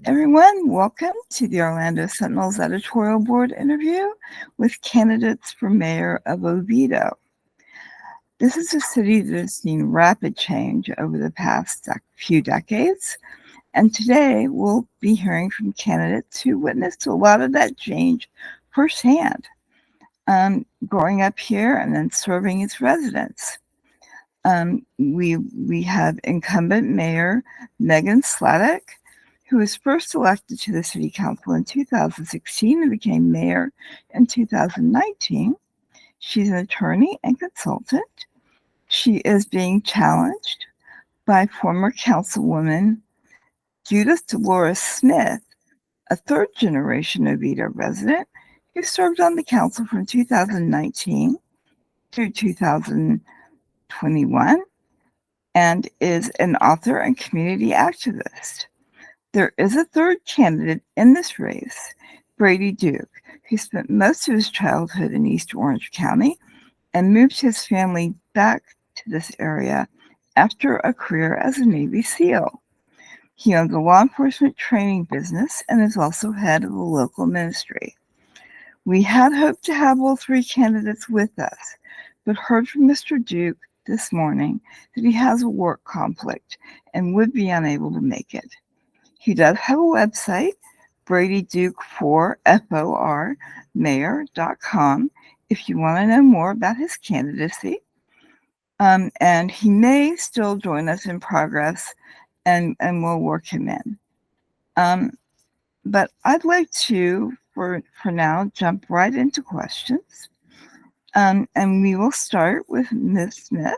Everyone, welcome to the Orlando Sentinel's editorial board interview with candidates for mayor of Oviedo. This is a city that has seen rapid change over the past few decades, and today we'll be hearing from candidates who witnessed a lot of that change firsthand, growing up here and then serving as residents. We have incumbent Mayor Megan Sladek, who was first elected to the City Council in 2016 and became mayor in 2019. She's an attorney and consultant. She is being challenged by former Councilwoman Judith Dolores Smith, a third-generation Oviedo resident who served on the council from 2019 through 2021 and is an author and community activist. There is a third candidate in this race, Brady Duke, who spent most of his childhood in East Orange County and moved his family back to this area after a career as a Navy SEAL. He owns a law enforcement training business and is also head of a local ministry. We had hoped to have all three candidates with us, but heard from Mr. Duke this morning that he has a work conflict and would be unable to make it. He does have a website, bradyduke4mayor.com, if you want to know more about his candidacy. And he may still join us in progress, and we'll work him in. But I'd like to, for now, jump right into questions. And we will start with Ms. Smith.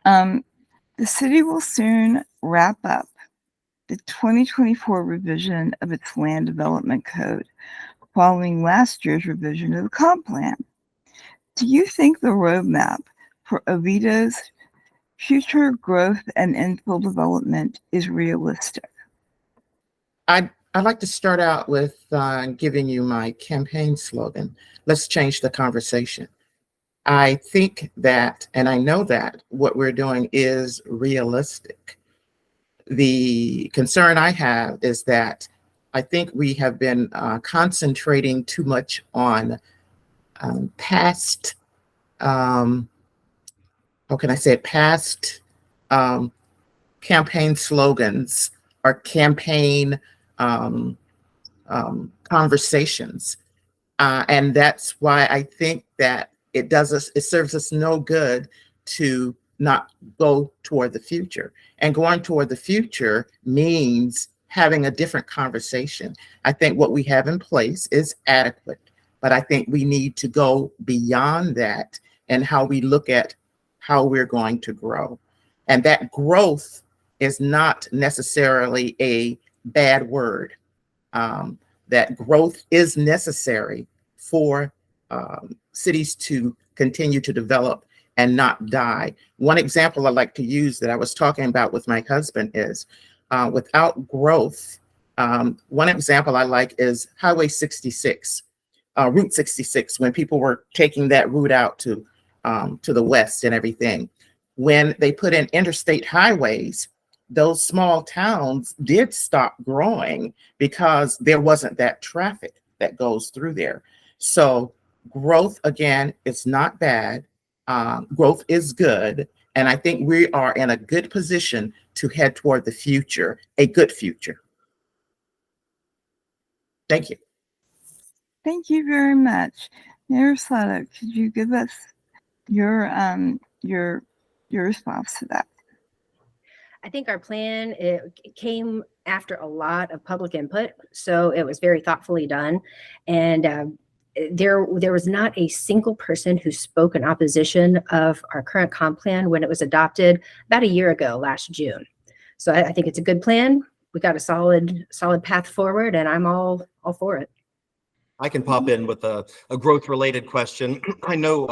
The city will soon wrap up the 2024 revision of its land development code following last year's revision of the comp plan. Do you think the roadmap for Oviedo's future growth and infill development is realistic? I'd like to start out with giving you my campaign slogan. Let's change the conversation. I think that, and I know that what we're doing is realistic. The concern I have is that I think we have been concentrating too much on past, how can I say it, past campaign slogans or campaign conversations. And that's why I think that it serves us no good to not go toward the future. And going toward the future means having a different conversation. I think what we have in place is adequate, but I think we need to go beyond that and how we look at how we're going to grow. And that growth is not necessarily a bad word. That growth is necessary for cities to continue to develop and not die. One example I like to use that I was talking about with my husband is without growth, one example I like is Highway 66, Route 66, when people were taking that route out to the west and everything. When they put in interstate highways, those small towns did stop growing because there wasn't that traffic that goes through there. So growth, again, it's not bad. Growth is good. And I think we are in a good position to head toward the future, a good future. Thank you. Thank you very much. Mayor Sladek, could you give us your response to that? I think our plan came after a lot of public input, so it was very thoughtfully done. And there was not a single person who spoke in opposition of our current comp plan when it was adopted about a year ago, last June. So I think it's a good plan. We got a solid path forward, and I'm all for it. I can pop in with a growth-related question. I know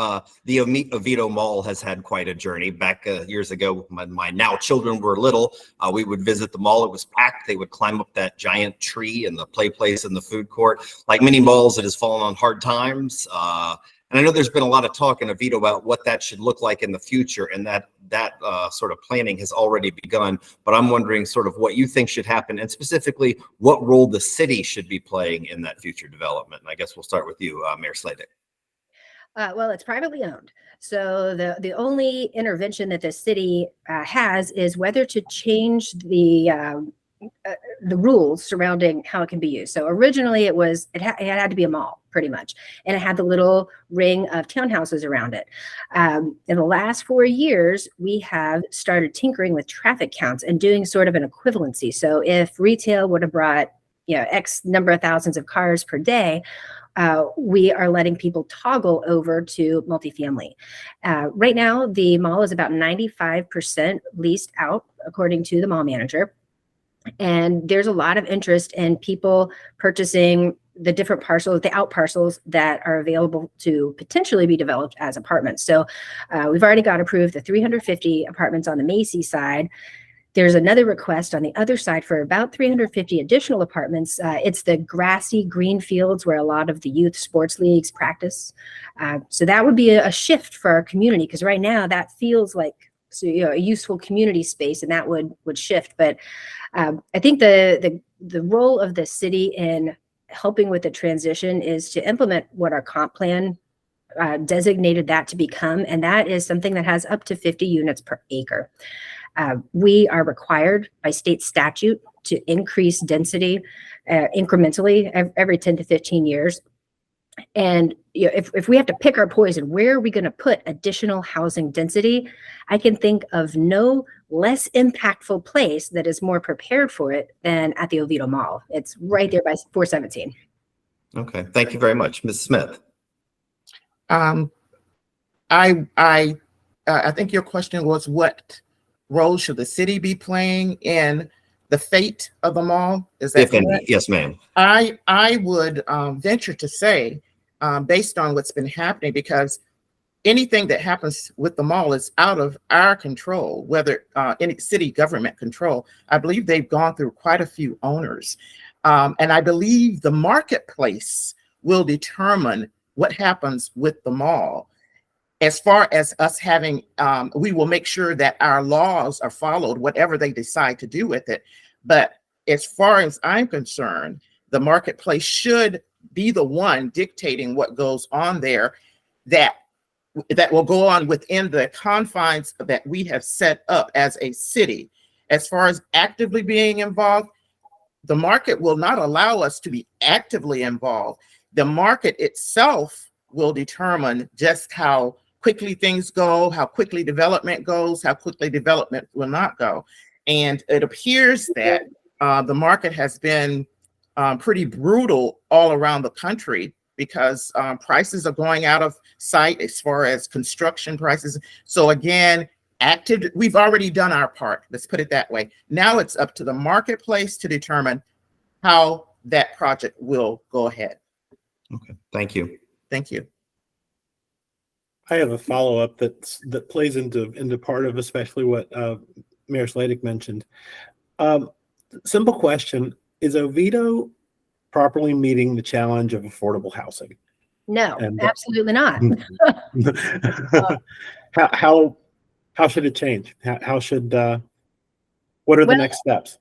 the Oviedo Mall has had quite a journey. Back years ago, when my now children were little, we would visit the mall. It was packed. They would climb up that giant tree in the play place in the food court. Like many malls, it has fallen on hard times. And I know there's been a lot of talk in Oviedo about what that should look like in the future, and that that sort of planning has already begun, but I'm wondering sort of what you think should happen, and specifically what role the city should be playing in that future development. And I guess we'll start with you, Mayor Sladek. Well, it's privately owned. So the only intervention that the city has is whether to change the rules surrounding how it can be used. So originally it had to be a mall pretty much, and it had the little ring of townhouses around it. In the last 4 years, we have started tinkering with traffic counts and doing sort of an equivalency. So if retail would have brought, X number of thousands of cars per day, we are letting people toggle over to multifamily. Right now, the mall is about 95% leased out, according to the mall manager. And there's a lot of interest in people purchasing the different parcels, the out parcels that are available to potentially be developed as apartments. So we've already got approved the 350 apartments on the Macy side. There's another request on the other side for about 350 additional apartments. It's the grassy green fields where a lot of the youth sports leagues practice. So that would be a shift for our community, because right now that feels like a useful community space, and that would shift. But I think the role of the city in helping with the transition is to implement what our comp plan designated that to become, and that is something that has up to 50 units per acre. We are required by state statute to increase density incrementally every 10 to 15 years. And if we have to pick our poison, where are we going to put additional housing density? I can think of no less impactful place that is more prepared for it than at the Oviedo Mall. It's right there by 417. Okay, thank you very much. Ms. Smith. I think your question was, what role should the city be playing in the fate of the mall? Is that correct? Yes, ma'am. I would venture to say, based on what's been happening, because anything that happens with the mall is out of our control, whether any city government control. I believe they've gone through quite a few owners. And I believe the marketplace will determine what happens with the mall. As far as us having, we will make sure that our laws are followed, whatever they decide to do with it. But as far as I'm concerned, the marketplace should be the one dictating what goes on there, that will go on within the confines that we have set up as a city. As far as actively being involved, the market will not allow us to be actively involved. The market itself will determine just how quickly things go, how quickly development goes, how quickly development will not go. And it appears that the market has been pretty brutal all around the country, because prices are going out of sight as far as construction prices. So again, we've already done our part. Let's put it that way. Now it's up to the marketplace to determine how that project will go ahead. Okay, thank you. Thank you. I have a follow-up that plays into part of especially what Mayor Sladek mentioned. Simple question: is Oviedo properly meeting the challenge of affordable housing? No, absolutely not. How should it change? How should what are the next steps?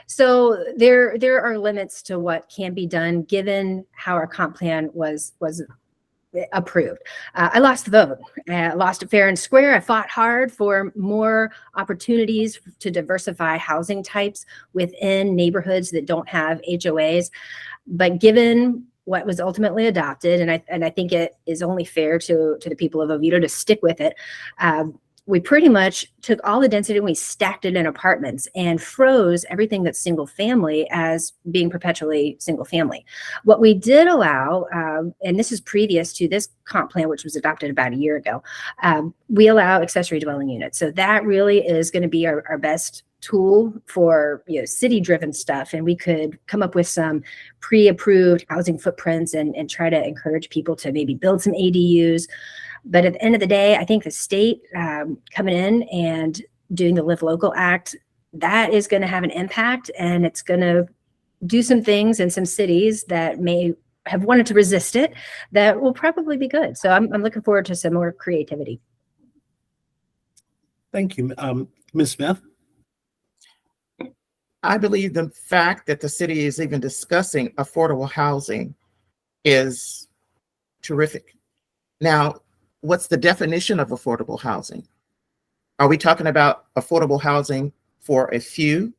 So there are limits to what can be done given how our comp plan was approved. I lost the vote. I lost it fair and square. I fought hard for more opportunities to diversify housing types within neighborhoods that don't have HOAs. But given what was ultimately adopted, and I think it is only fair to the people of Oviedo to stick with it, we pretty much took all the density and we stacked it in apartments and froze everything that's single family as being perpetually single family. What we did allow, and this is previous to this comp plan, which was adopted about a year ago, we allow accessory dwelling units. So that really is going to be our best tool for city-driven stuff, and we could come up with some pre-approved housing footprints and try to encourage people to maybe build some ADUs. But at the end of the day, I think the state coming in and doing the Live Local Act, that is going to have an impact, and it's going to do some things in some cities that may have wanted to resist it that will probably be good. So I'm looking forward to some more creativity. Thank you. Ms. Smith? I believe the fact that the city is even discussing affordable housing is terrific. Now, what's the definition of affordable housing? Are we talking about affordable housing for a few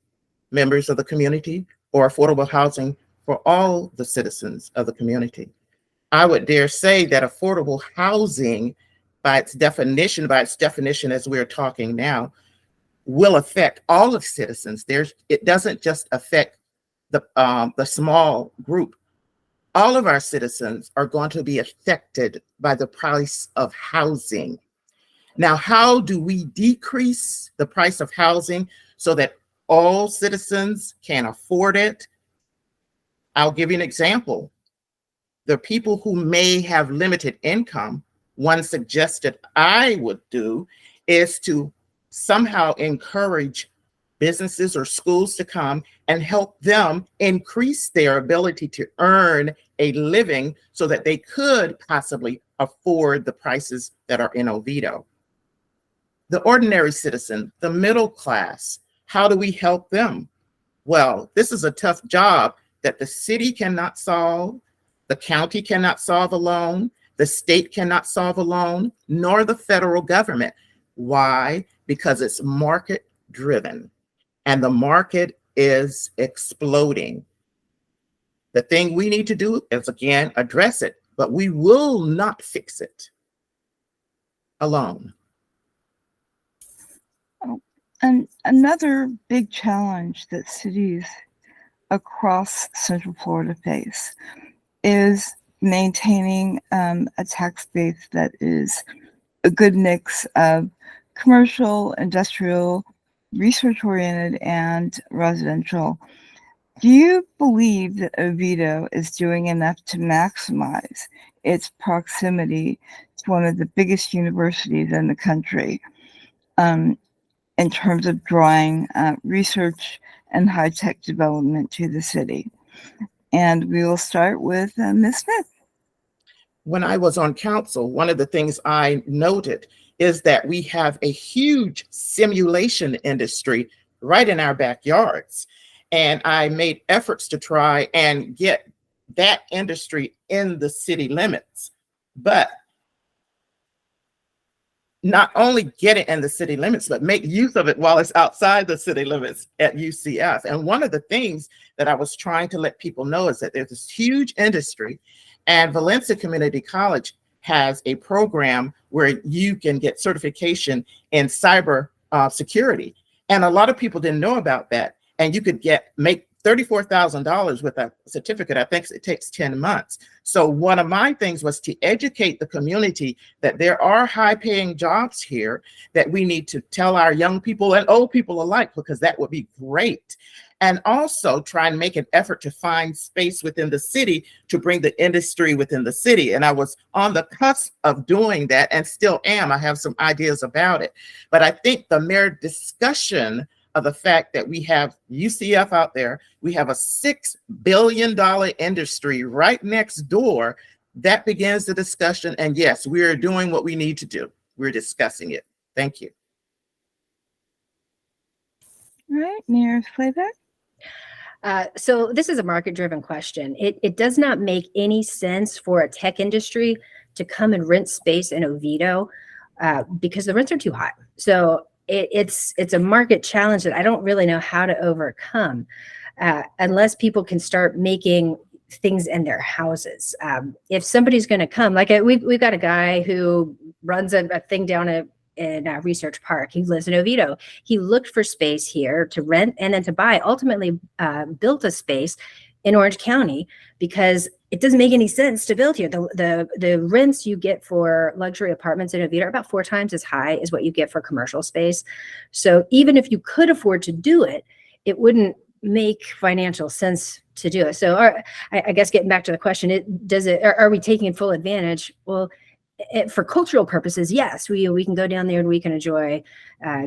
members of the community or affordable housing for all the citizens of the community? I would dare say that affordable housing, by its definition as we're talking now, will affect all of citizens. It doesn't just affect the small group. All of our citizens are going to be affected by the price of housing. Now, how do we decrease the price of housing so that all citizens can afford it? I'll give you an example. The people who may have limited income, one suggestion I would do is to somehow encourage businesses or schools to come and help them increase their ability to earn a living so that they could possibly afford the prices that are in Oviedo. The ordinary citizen, the middle class, how do we help them? Well, this is a tough job that the city cannot solve, the county cannot solve alone, the state cannot solve alone, nor the federal government. Why? Because it's market driven and the market is exploding. The thing we need to do is, again, address it, but we will not fix it alone. And another big challenge that cities across Central Florida face is maintaining a tax base that is a good mix of commercial, industrial, research-oriented, and residential. Do you believe that Oviedo is doing enough to maximize its proximity to one of the biggest universities in the country in terms of drawing research and high-tech development to the city? And we will start with Ms. Smith. When I was on council, one of the things I noted is that we have a huge simulation industry right in our backyards. And I made efforts to try and get that industry in the city limits, but not only get it in the city limits, but make use of it while it's outside the city limits at UCF. And one of the things that I was trying to let people know is that there's this huge industry, and Valencia Community College has a program where you can get certification in cyber security. And a lot of people didn't know about that. And you could make $34,000 with a certificate. I think it takes 10 months. So one of my things was to educate the community that there are high-paying jobs here that we need to tell our young people and old people alike, because that would be great. And also try and make an effort to find space within the city to bring the industry within the city. And I was on the cusp of doing that and still am. I have some ideas about it. But I think the mere discussion of the fact that we have UCF out there, we have a $6 billion industry right next door, that begins the discussion. And yes, we are doing what we need to do. We're discussing it. Thank you. All right, Mayor Sladek. So this is a market-driven question. It does not make any sense for a tech industry to come and rent space in Oviedo because the rents are too high. So it's a market challenge that I don't really know how to overcome unless people can start making things in their houses. If somebody's going to come, like we've got a guy who runs a thing down in Research Park. He lives in Oviedo. He looked for space here to rent and then to buy, ultimately built a space in Orange County because it doesn't make any sense to build here. The rents you get for luxury apartments in Oviedo are about 4 times as high as what you get for commercial space. So even if you could afford to do it, it wouldn't make financial sense to do it. So I guess getting back to the question, are we taking full advantage? Well, for cultural purposes, yes, we can go down there and we can enjoy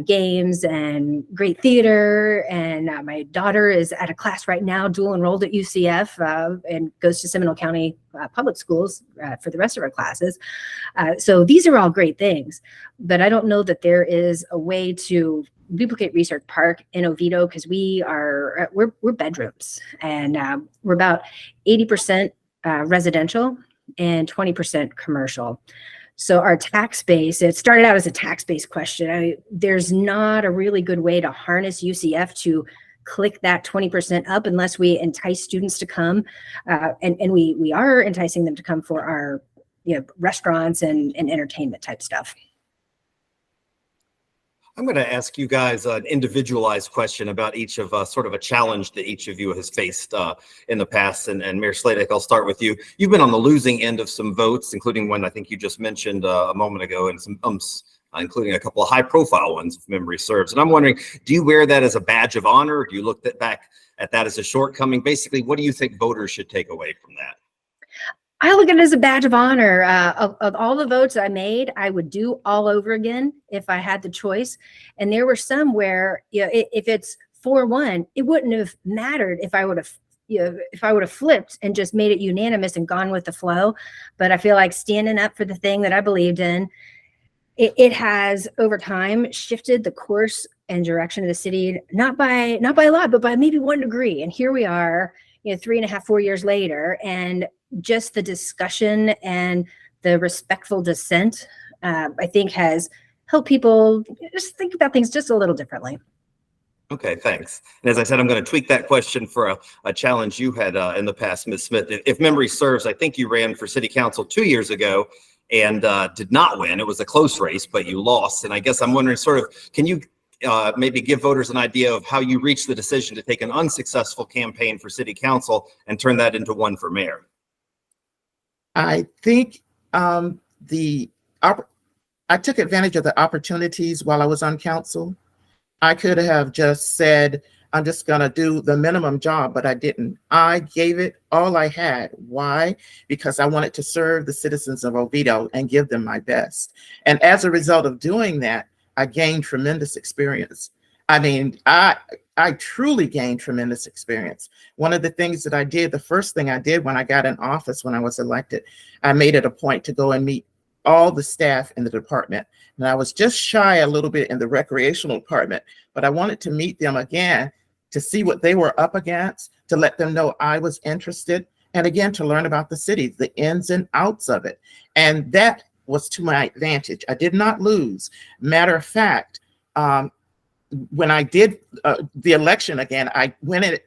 games and great theater. And my daughter is at a class right now, dual enrolled at UCF, and goes to Seminole County Public Schools for the rest of her classes. So these are all great things, but I don't know that there is a way to duplicate Research Park in Oviedo, because we're bedrooms, and we're about 80% residential and 20% commercial. So our tax base, it started out as a tax-based question. There's not a really good way to harness UCF to click that 20% up unless we entice students to come. And we are enticing them to come for our restaurants and entertainment type stuff. I'm going to ask you guys an individualized question about each of sort of a challenge that each of you has faced in the past. And Mayor Sladek, I'll start with you. You've been on the losing end of some votes, including one I think you just mentioned a moment ago, and some including a couple of high-profile ones, if memory serves. And I'm wondering, do you wear that as a badge of honor? Or do you look back at that as a shortcoming? Basically, what do you think voters should take away from that? I look at it as a badge of honor. Of all the votes I made, I would do all over again if I had the choice. And there were some where, if it's 4-1, it wouldn't have mattered if I would have flipped and just made it unanimous and gone with the flow. But I feel like standing up for the thing that I believed in, it has over time shifted the course and direction of the city, not by a lot, but by maybe 1 degree. And here we are, 3.5, 4 years later, and just the discussion and the respectful dissent, I think, has helped people just think about things just a little differently. Okay, thanks. And as I said, I'm going to tweak that question for a challenge you had in the past, Ms. Smith. If memory serves, I think you ran for city council 2 years ago and did not win. It was a close race, but you lost. And I guess I'm wondering, sort of, can you maybe give voters an idea of how you reached the decision to take an unsuccessful campaign for city council and turn that into one for mayor? I think I took advantage of the opportunities while I was on council. I could have just said, I'm just going to do the minimum job, but I didn't. I gave it all I had. Why? Because I wanted to serve the citizens of Oviedo and give them my best. And as a result of doing that, I gained tremendous experience. I mean, I truly gained tremendous experience. One of the things that I did, the first thing I did when I got in office, when I was elected, I made it a point to go and meet all the staff in the department. And I was just shy a little bit in the recreational department, but I wanted to meet them again to see what they were up against, to let them know I was interested, and again, to learn about the city, the ins and outs of it. And that was to my advantage. I did not lose. Matter of fact, when I did the election again, I went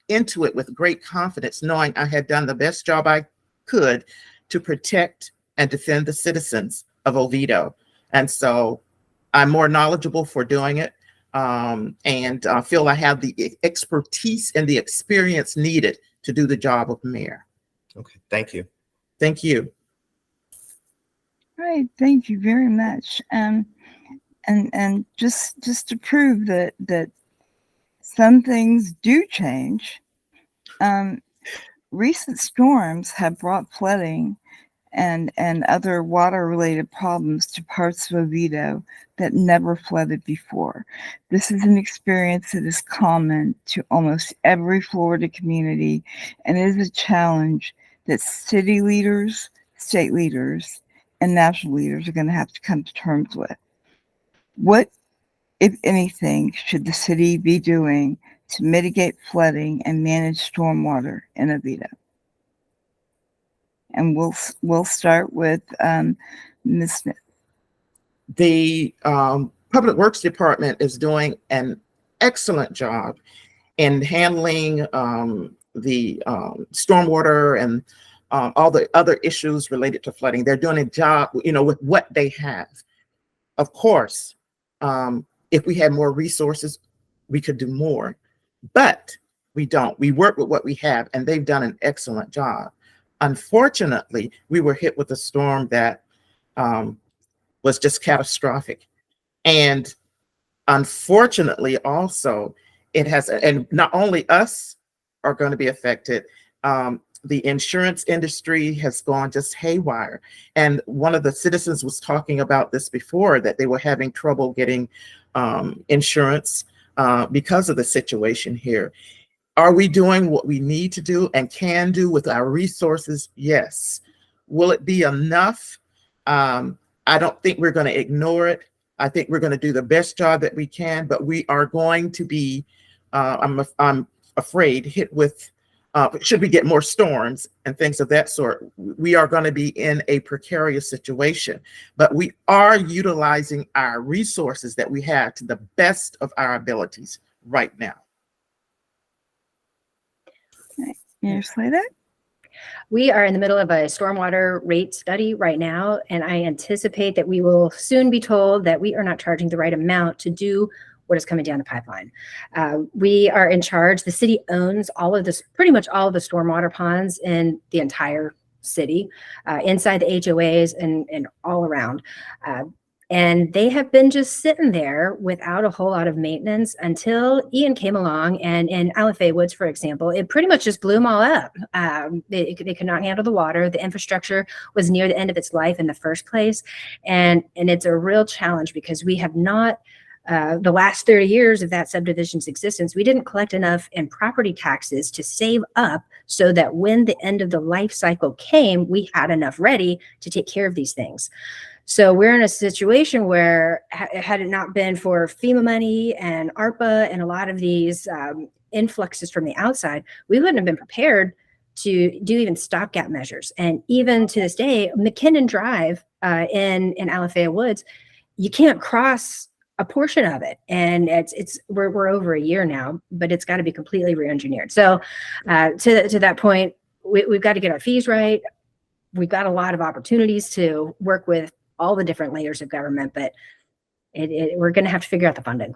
into it with great confidence, knowing I had done the best job I could to protect and defend the citizens of Oviedo. And so I'm more knowledgeable for doing it, and I feel I have the expertise and the experience needed to do the job of mayor. Okay, thank you. Thank you. All right, thank you very much. And just to prove that some things do change, recent storms have brought flooding and other water-related problems to parts of Oviedo that never flooded before. This is an experience that is common to almost every Florida community, and it is a challenge that city leaders, state leaders, and national leaders are going to have to come to terms with. What, if anything, should the city be doing to mitigate flooding and manage stormwater in Oviedo? And we'll start with Ms. Smith. The Public Works Department is doing an excellent job in handling the stormwater and all the other issues related to flooding. They're doing a job, with what they have. Of course, if we had more resources, we could do more, but we don't. We work with what we have, and they've done an excellent job. Unfortunately, we were hit with a storm that was just catastrophic. And unfortunately, also, it has, and not only us are going to be affected, the insurance industry has gone just haywire. And one of the citizens was talking about this before, that they were having trouble getting insurance because of the situation here. Are we doing what we need to do and can do with our resources? Yes. Will it be enough? I don't think we're going to ignore it. I think we're going to do the best job that we can, but we are going to be, I'm afraid, hit with, should we get more storms and things of that sort, we are going to be in a precarious situation. But we are utilizing our resources that we have to the best of our abilities right now. Mayor Sladek? We are in the middle of a stormwater rate study right now, and I anticipate that we will soon be told that we are not charging the right amount to do what is coming down the pipeline. We are in charge. The city owns all of this, pretty much all of the stormwater ponds in the entire city, inside the HOAs and all around. And they have been just sitting there without a whole lot of maintenance until Ian came along. And in Alafay Woods, for example, it pretty much just blew them all up. They could not handle the water. The infrastructure was near the end of its life in the first place. And it's a real challenge because we have not, the last 30 years of that subdivision's existence, we didn't collect enough in property taxes to save up so that when the end of the life cycle came, we had enough ready to take care of these things. So we're in a situation where had it not been for FEMA money and ARPA and a lot of these influxes from the outside, we wouldn't have been prepared to do even stopgap measures. And even to this day, McKinnon Drive in Alafaya Woods, you can't cross a portion of it. And we're over a year now, but it's got to be completely re-engineered. So to that point, we've got to get our fees right. We've got a lot of opportunities to work with all the different layers of government, but we're going to have to figure out the funding.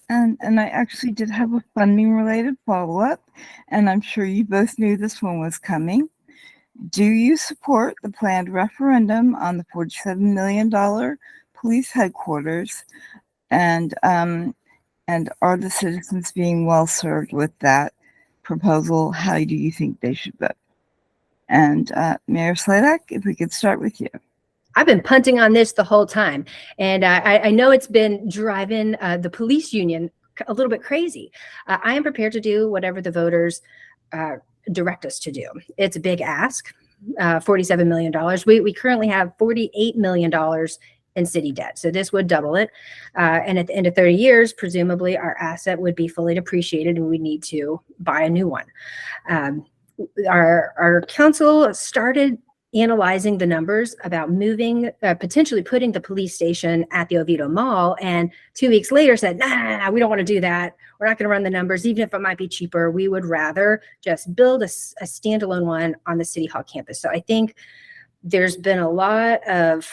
And I actually did have a funding related follow-up, and I'm sure you both knew this one was coming. Do you support the planned referendum on the $47 million police headquarters? And are the citizens being well served with that proposal? How do you think they should vote? And Mayor Sladek, if we could start with you. I've been punting on this the whole time. And I know it's been driving the police union a little bit crazy. I am prepared to do whatever the voters direct us to do. It's a big ask, $47 million. We currently have $48 million in city debt. So this would double it. And at the end of 30 years, presumably our asset would be fully depreciated and we need to buy a new one. Our council started analyzing the numbers about moving, potentially putting the police station at the Oviedo Mall, and 2 weeks later said, nah, we don't want to do that. We're not going to run the numbers, even if it might be cheaper. We would rather just build a standalone one on the City Hall campus. So I think there's been a lot of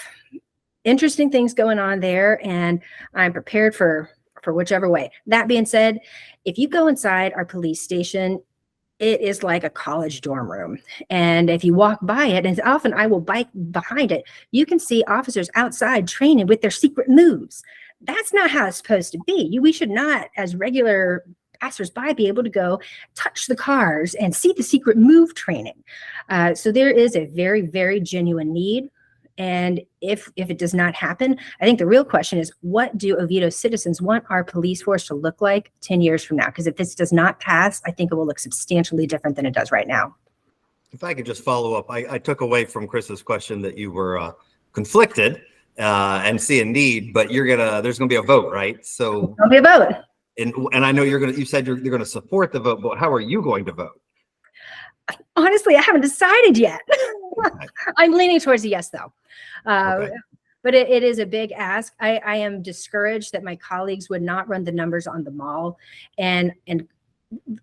interesting things going on there, and I'm prepared for whichever way. That being said, if you go inside our police station, it is like a college dorm room. And if you walk by it, and often I will bike behind it, you can see officers outside training with their secret moves. That's not how it's supposed to be. We should not, as regular passersby, be able to go touch the cars and see the secret move training. So there is a very, very genuine need. And if it does not happen, I think the real question is, what do Oviedo citizens want our police force to look like 10 years from now? Because if this does not pass, I think it will look substantially different than it does right now. If I could just follow up, I took away from Chris's question that you were conflicted and see a need, but there's gonna be a vote, right? So There'll be a vote. And I know you said you're gonna support the vote, but how are you going to vote? Honestly, I haven't decided yet. I'm leaning towards a yes, though. Okay. But it is a big ask. I am discouraged that my colleagues would not run the numbers on the mall, and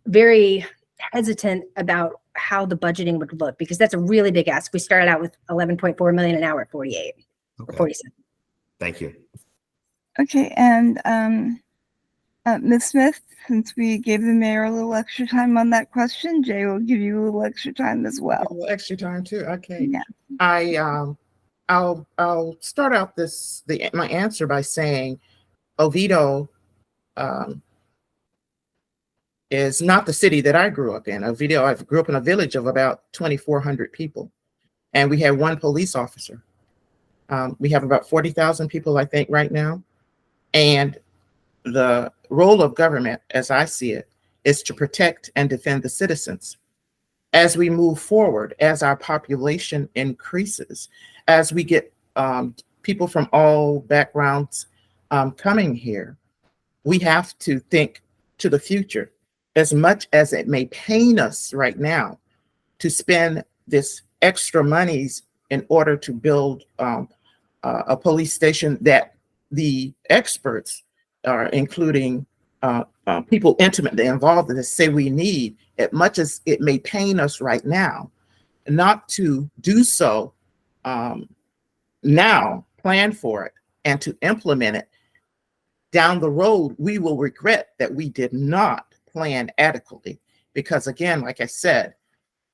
very hesitant about how the budgeting would look, because that's a really big ask. We started out with 11.4 million, and now we're at 48 or 47. Thank you. Okay, and Ms. Smith, since we gave the mayor a little extra time on that question, Jay will give you a little extra time as well. A little extra time too. Okay. Yeah. I'll start out my answer by saying Oviedo is not the city that I grew up in. Oviedo, I grew up in a village of about 2,400 people, and we had one police officer. We have about 40,000 people, I think, right now. And the role of government, as I see it, is to protect and defend the citizens. As we move forward, as our population increases, as we get people from all backgrounds coming here, we have to think to the future. As much as it may pain us right now to spend this extra monies in order to build a police station that the experts are including people intimately involved in this say we need, as much as it may pain us right now, not to do so now, plan for it, and to implement it down the road, we will regret that we did not plan adequately. Because again, like I said,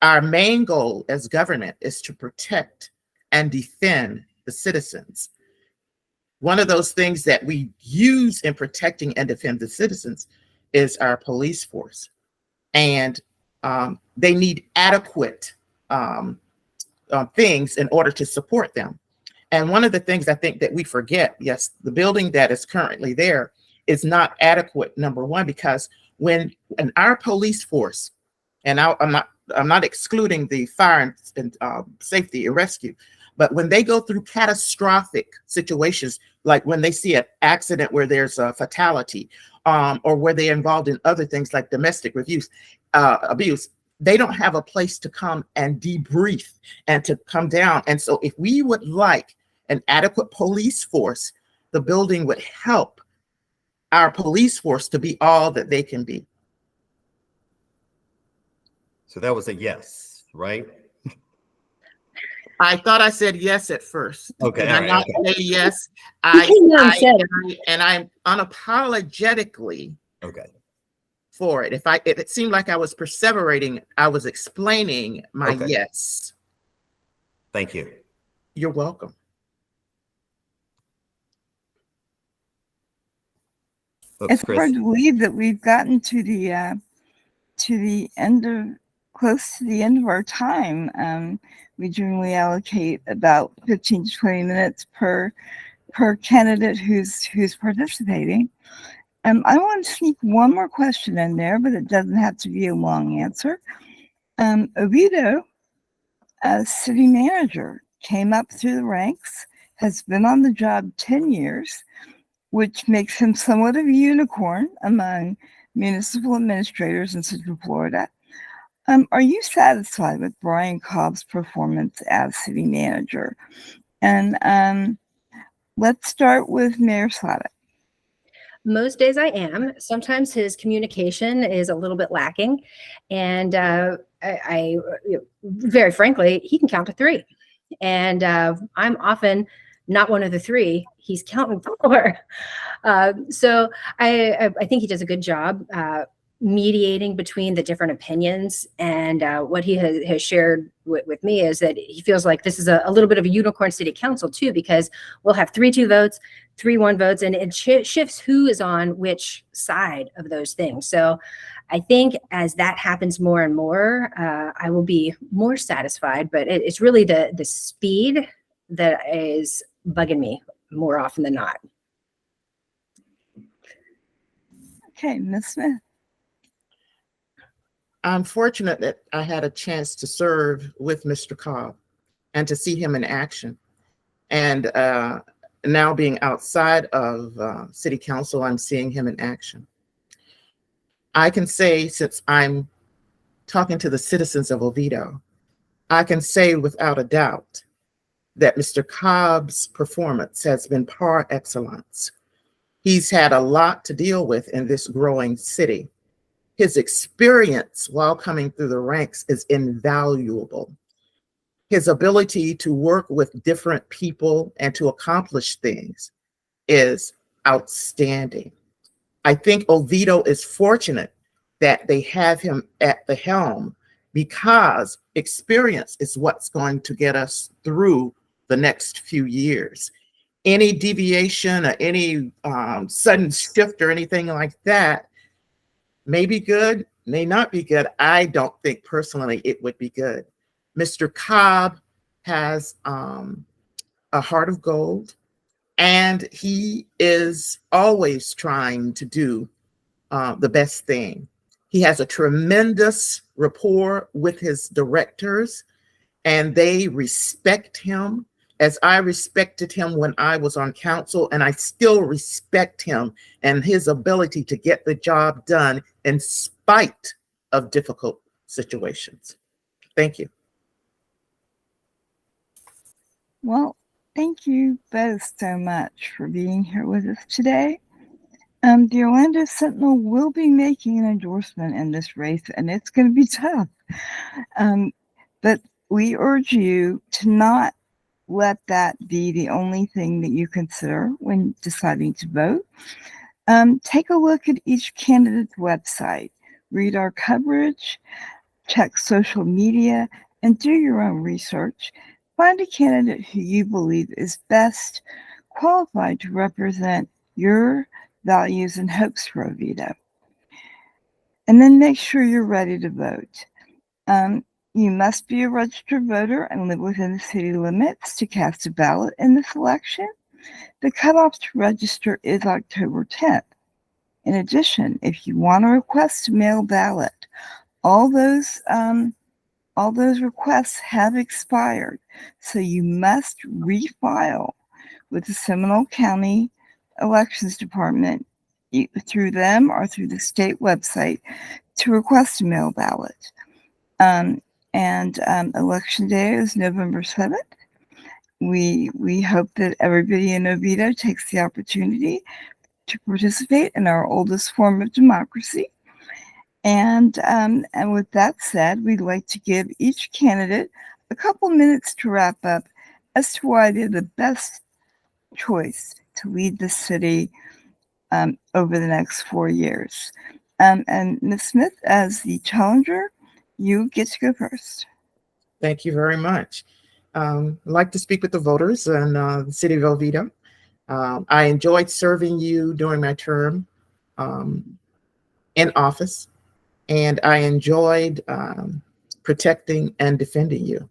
our main goal as government is to protect and defend the citizens. One of those things that we use in protecting and defend the citizens is our police force. And they need adequate things in order to support them. And one of the things I think that we forget, yes, the building that is currently there is not adequate, number one, because when in our police force, and I'm not excluding the fire and safety and rescue, but when they go through catastrophic situations, like when they see an accident where there's a fatality, or where they're involved in other things like domestic abuse, they don't have a place to come and debrief and to come down. And so if we would like an adequate police force, the building would help our police force to be all that they can be. So that was a yes, right? I thought I said yes at first. Okay, Did I not say yes? came out and said And I'm unapologetically Okay. for it. If it seemed like I was perseverating, I was explaining my Okay. yes. Thank you. You're welcome. Oops, It's Chris. hard to believe that we've gotten to the end of close to the end of our time. We generally allocate about 15 to 20 minutes per candidate who's participating. I want to sneak one more question in there, but it doesn't have to be a long answer. Oviedo, as city manager, came up through the ranks, has been on the job 10 years, which makes him somewhat of a unicorn among municipal administrators in Central Florida. Are you satisfied with Brian Cobb's performance as city manager? And let's start with Mayor Sladek. Most days I am. Sometimes his communication is a little bit lacking. And I very frankly, he can count to three. And I'm often not one of the three. He's counting four. So I think he does a good job mediating between the different opinions. And what he has shared with me is that he feels like this is a little bit of a unicorn city council too, because we'll have 3-2 votes, 3-1 votes, and it shifts who is on which side of those things. So I think as that happens more and more, I will be more satisfied, but it's really the speed that is bugging me more often than not. Okay, Ms. Smith. I'm fortunate that I had a chance to serve with Mr. Cobb and to see him in action. And now being outside of City Council, I'm seeing him in action. I can say, since I'm talking to the citizens of Oviedo, I can say without a doubt that Mr. Cobb's performance has been par excellence. He's had a lot to deal with in this growing city. His experience while coming through the ranks is invaluable. His ability to work with different people and to accomplish things is outstanding. I think Oviedo is fortunate that they have him at the helm, because experience is what's going to get us through the next few years. Any deviation or any sudden shift or anything like that may be good, may not be good. I don't think personally it would be good. Mr. Cobb has a heart of gold, and he is always trying to do the best thing. He has a tremendous rapport with his directors, and they respect him as I respected him when I was on council, and I still respect him and his ability to get the job done in spite of difficult situations. Thank you. Well, thank you both so much for being here with us today. The Orlando Sentinel will be making an endorsement in this race, and it's going to be tough. But we urge you to not let that be the only thing that you consider when deciding to vote. Take a look at each candidate's website, read our coverage, check social media, and do your own research. Find a candidate who you believe is best qualified to represent your values and hopes for Oviedo. And then make sure you're ready to vote. You must be a registered voter and live within the city limits to cast a ballot in this election. The cutoff to register is October 10th. In addition, if you want to request a mail ballot, all those requests have expired, so you must refile with the Seminole County Elections Department through them or through the state website to request a mail ballot. Election day is November 7th. We hope that everybody in Oviedo takes the opportunity to participate in our oldest form of democracy. And with that said, we'd like to give each candidate a couple minutes to wrap up as to why they're the best choice to lead the city over the next 4 years. And Ms. Smith, as the challenger, you get to go first. Thank you very much. I'd like to speak with the voters in the city of Oviedo. I enjoyed serving you during my term in office, and I enjoyed protecting and defending you.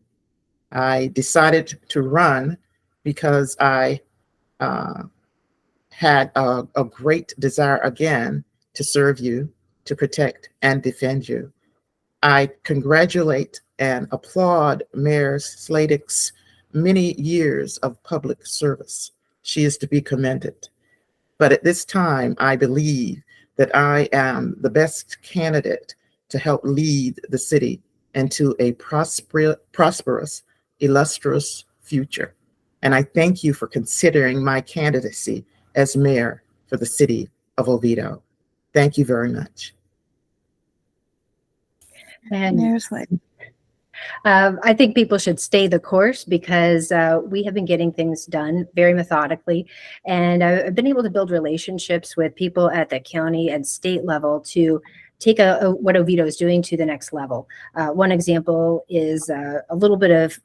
I decided to run because I had a great desire again to serve you, to protect and defend you. I congratulate and applaud Mayor Sladek's many years of public service. She is to be commended. But at this time, I believe that I am the best candidate to help lead the city into a prosperous, illustrious future. And I thank you for considering my candidacy as mayor for the city of Oviedo. Thank you very much. And Mayor Sladek. I think people should stay the course because we have been getting things done very methodically. And I've been able to build relationships with people at the county and state level to take what Oviedo is doing to the next level. One example is a little bit of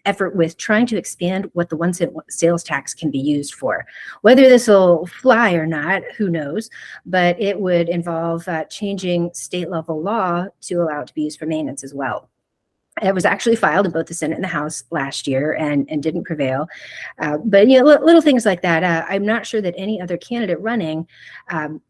effort with trying to expand what the 1 cent sales tax can be used for. Whether this will fly or not, who knows, but it would involve changing state level law to allow it to be used for maintenance as well. It was actually filed in both the Senate and the House last year and didn't prevail. But little things like that. I'm not sure that any other candidate running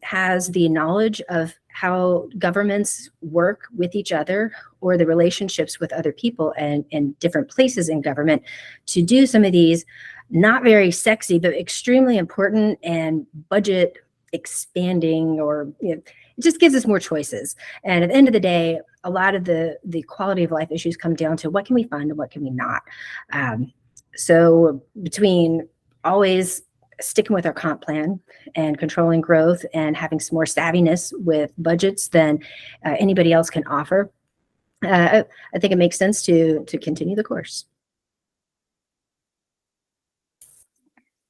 has the knowledge of how governments work with each other or the relationships with other people and different places in government to do some of these not very sexy, but extremely important and budget expanding, or it just gives us more choices. And at the end of the day, a lot of the quality of life issues come down to what can we fund and what can we not. So between always sticking with our comp plan and controlling growth and having some more savviness with budgets than anybody else can offer, I think it makes sense to continue the course.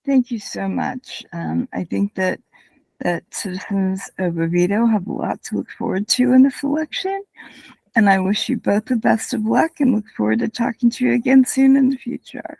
Thank you so much. I think that citizens of Oviedo have a lot to look forward to in this election. And I wish you both the best of luck and look forward to talking to you again soon in the future.